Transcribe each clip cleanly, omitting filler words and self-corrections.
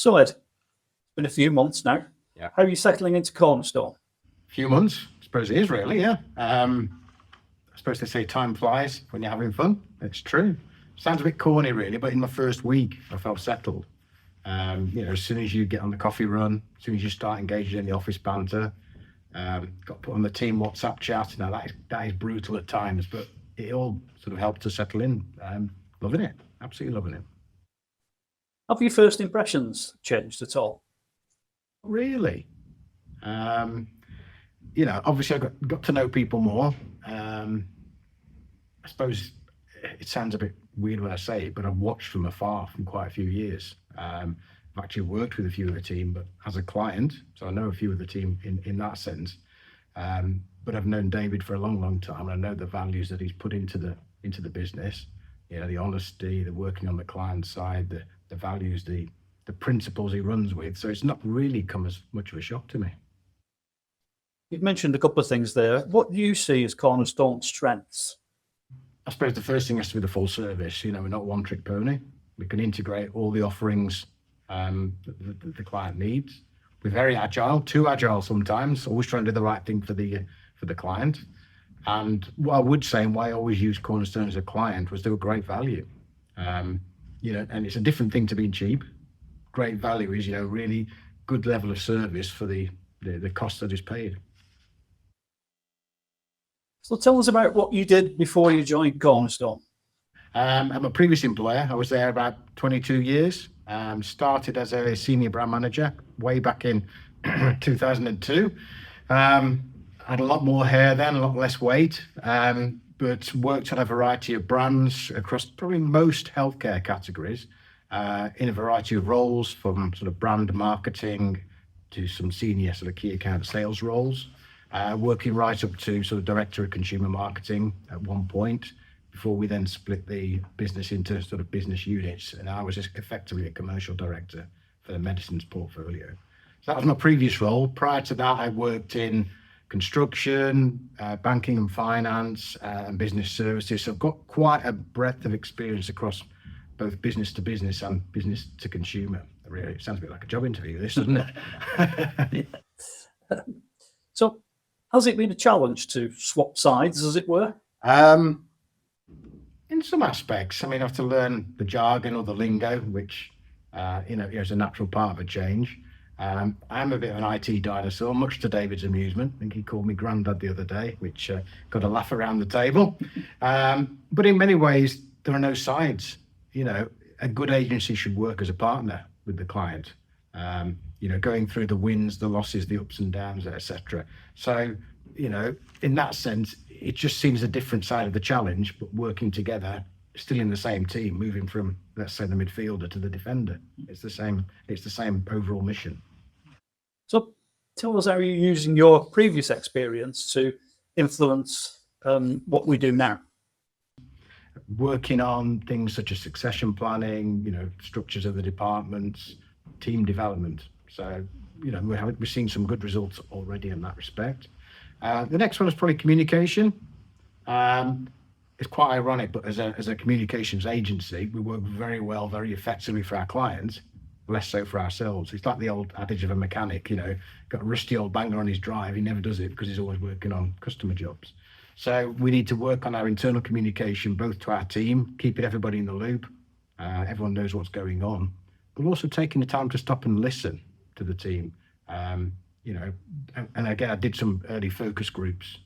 So Ed, it's been a few months now. Yeah. How are you settling into Cornerstone? Few months, I suppose it is really, yeah. I suppose they say time flies when you're having fun. It's true. Sounds a bit corny really, but in my first week, I felt settled. As soon as you get on the coffee run, as soon as you start engaging in the office banter, got put on the team WhatsApp chat. Now that is brutal at times, but it all sort of helped to settle in. Loving it, absolutely loving it. Have your first impressions changed at all? Really? Obviously I got to know people more. I suppose it sounds a bit weird when I say it, but I've watched from afar from quite a few years. I've actually worked with a few of the team, but as a client, so I know a few of the team in that sense. But I've known David for a long, long time, and I know the values that he's put into the business. The honesty, the working on the client side, the values, the principles he runs with. So it's not really come as much of a shock to me. You've mentioned a couple of things there. What do you see as Cornerstone's strengths? I suppose the first thing has to be the full service. We're not one trick pony. We can integrate all the offerings that the client needs. We're very agile, too agile sometimes, always trying to do the right thing for the client. And what I would say, and why I always use Cornerstone as a client, was they were great value. And it's a different thing to being cheap. Great value is, really good level of service for the cost that is paid. So tell us about what you did before you joined Cornerstone. At my previous employer, I was there about 22 years. Started as a senior brand manager way back in 2002. Had a lot more hair then, a lot less weight, but worked on a variety of brands across probably most healthcare categories, in a variety of roles, from sort of brand marketing to some senior sort of key account sales roles, working right up to sort of director of consumer marketing at one point, before we then split the business into sort of business units. And I was just effectively a commercial director for the medicines portfolio. So that was my previous role. Prior to that, I worked in construction, banking and finance, and business services. So I've got quite a breadth of experience across both business to business and business to consumer. Really, it sounds a bit like a job interview, this, doesn't it? So has it been a challenge to swap sides, as it were? In some aspects, I have to learn the jargon or the lingo, which, is a natural part of a change. I'm a bit of an IT dinosaur, much to David's amusement. I think he called me granddad the other day, which got a laugh around the table. But in many ways, there are no sides. A good agency should work as a partner with the client, going through the wins, the losses, the ups and downs, etc. So, in that sense, it just seems a different side of the challenge, but working together, still in the same team, moving from, let's say, the midfielder to the defender. It's the same overall mission. So tell us how you're using your previous experience to influence what we do now. Working on things such as succession planning, structures of the departments, team development. So, we're seeing some good results already in that respect. The next one is probably communication. It's quite ironic, but as a communications agency, we work very well, very effectively for our clients, less so for ourselves. It's like the old adage of a mechanic, got a rusty old banger on his drive. He never does it because he's always working on customer jobs. So we need to work on our internal communication, both to our team, keeping everybody in the loop. Everyone knows what's going on, but also taking the time to stop and listen to the team. And again, I did some early focus groups,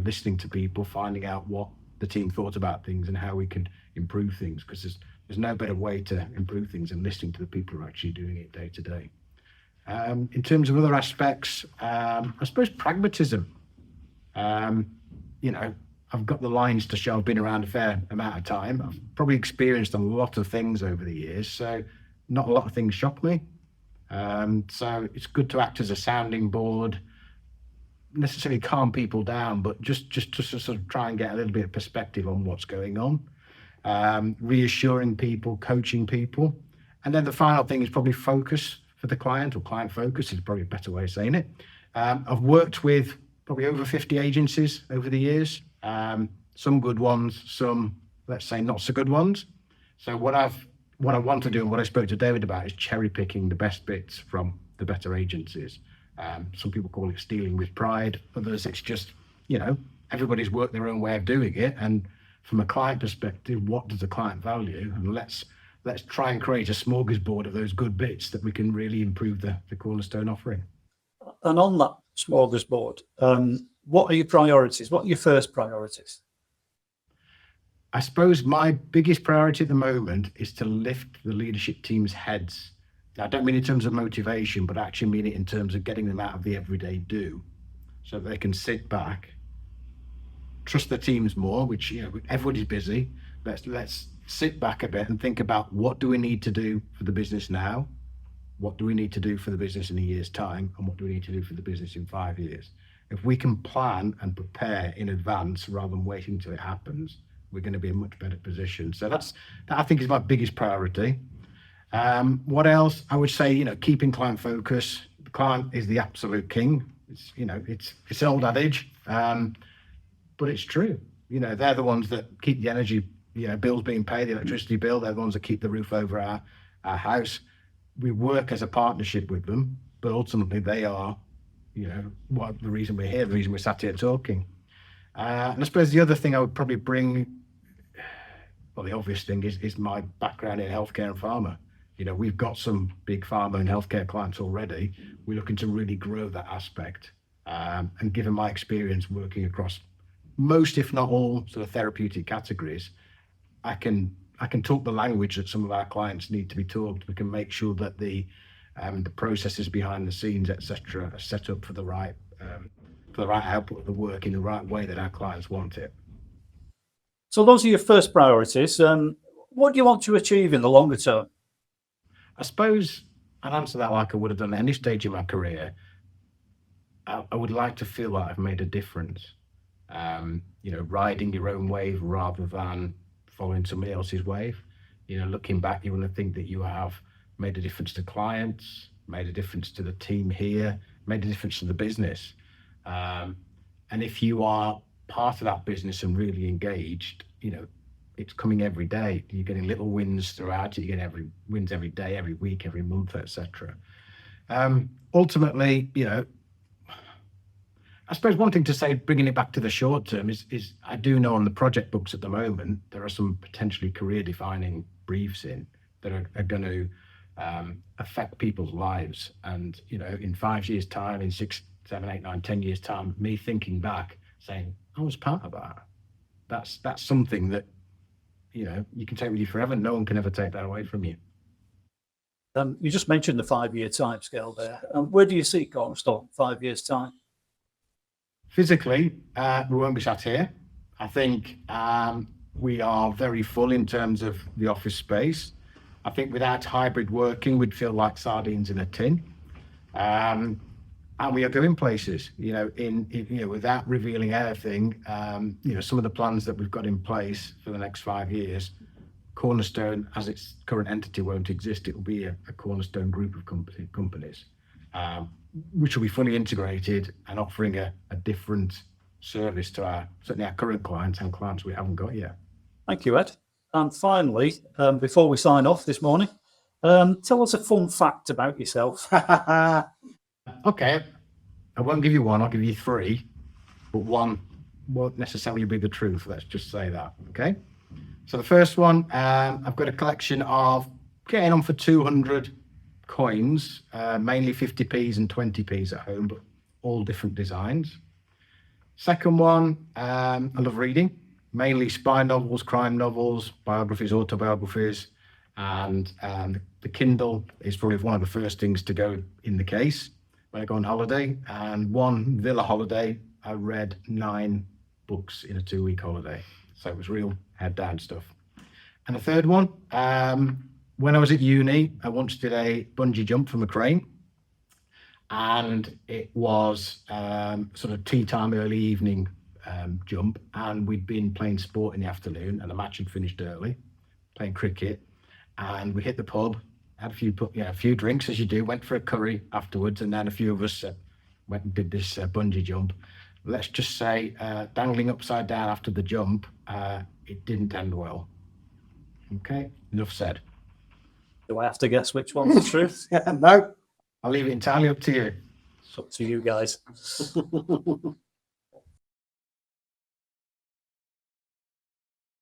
listening to people, finding out what the team thought about things and how we could improve things, because there's no better way to improve things than listening to the people who are actually doing it day to day. In terms of other aspects, I suppose pragmatism. I've got the lines to show I've been around a fair amount of time. I've probably experienced a lot of things over the years, so not a lot of things shock me. So it's good to act as a sounding board, necessarily calm people down, but just to sort of try and get a little bit of perspective on what's going on, reassuring people, coaching people. And then the final thing is probably focus for the client, or client focus is probably a better way of saying it. I've worked with probably over 50 agencies over the years, some good ones, some, let's say, not so good ones. So what what I want to do and what I spoke to David about is cherry picking the best bits from the better agencies. Some people call it stealing with pride. Others, it's just, everybody's worked their own way of doing it. And from a client perspective, what does the client value? And let's try and create a smorgasbord of those good bits that we can really improve the Cornerstone offering. And on that smorgasbord, what are your priorities? What are your first priorities? I suppose my biggest priority at the moment is to lift the leadership team's heads. Now, I don't mean in terms of motivation, but I actually mean it in terms of getting them out of the everyday do, so that they can sit back, trust their teams more, which, everybody's busy. Let's sit back a bit and think about, what do we need to do for the business now? What do we need to do for the business in a year's time? And what do we need to do for the business in 5 years? If we can plan and prepare in advance rather than waiting till it happens, we're going to be in a much better position. So that I think is my biggest priority. What else? I would say, keeping client focus. The client is the absolute king. It's an old adage, but it's true. They're the ones that keep the energy, bills being paid, the electricity bill. They're the ones that keep the roof over our house. We work as a partnership with them, but ultimately they are, the reason we're here, the reason we're sat here talking. And I suppose the other thing I would probably bring, well, the obvious thing is my background in healthcare and pharma. We've got some big pharma and healthcare clients already. We're looking to really grow that aspect. And given my experience working across most, if not all, sort of therapeutic categories, I can talk the language that some of our clients need to be talked. We can make sure that the processes behind the scenes, etc., are set up for the right output of the work in the right way that our clients want it. So those are your first priorities. What do you want to achieve in the longer term? I suppose I'd answer that like I would have done at any stage in my career. I would like to feel like I've made a difference. Riding your own wave rather than following somebody else's wave. Looking back, you want to think that you have made a difference to clients, made a difference to the team here, made a difference to the business. And if you are part of that business and really engaged, it's coming every day. You're getting little wins throughout it. You get wins every day, every week, every month, etc. Ultimately, I suppose one thing to say, bringing it back to the short term, is I do know on the project books at the moment, there are some potentially career-defining briefs in that are going to affect people's lives. And, in 5 years' time, in 6, 7, 8, 9, 10 years' time, me thinking back, saying, I was part of that. That's something that, you can take with you forever. No one can ever take that away from you. You just mentioned the 5-year timescale there. Where do you see Cornerstone 5 years' time? Physically, we won't be sat here. I think we are very full in terms of the office space. I think without hybrid working, we'd feel like sardines in a tin. And we are going places, without revealing anything. Some of the plans that we've got in place for the next 5 years, Cornerstone, as its current entity, won't exist. It will be a Cornerstone group of companies, which will be fully integrated and offering a different service to certainly our current clients and clients we haven't got yet. Thank you, Ed. And finally, before we sign off this morning, tell us a fun fact about yourself. Okay, I won't give you one, I'll give you 3, but one won't necessarily be the truth. Let's just say that, okay? So the first one, I've got a collection of getting on for 200 coins, mainly 50p's and 20p's at home, but all different designs. Second one, I love reading, mainly spy novels, crime novels, biographies, autobiographies, and the Kindle is probably one of the first things to go in the case when I go on holiday. And one villa holiday, I read 9 books in a 2-week holiday. So it was real head down stuff. And the third one, when I was at uni, I once did a bungee jump from a crane. And it was sort of tea time, early evening jump. And we'd been playing sport in the afternoon and the match had finished early, playing cricket. And we hit the pub, had a few drinks as you do, went for a curry afterwards. And then a few of us went and did this bungee jump. Let's just say dangling upside down after the jump, it didn't end well. Okay, enough said. Do I have to guess which one's the truth? No, I'll leave it entirely up to you. It's up to you guys.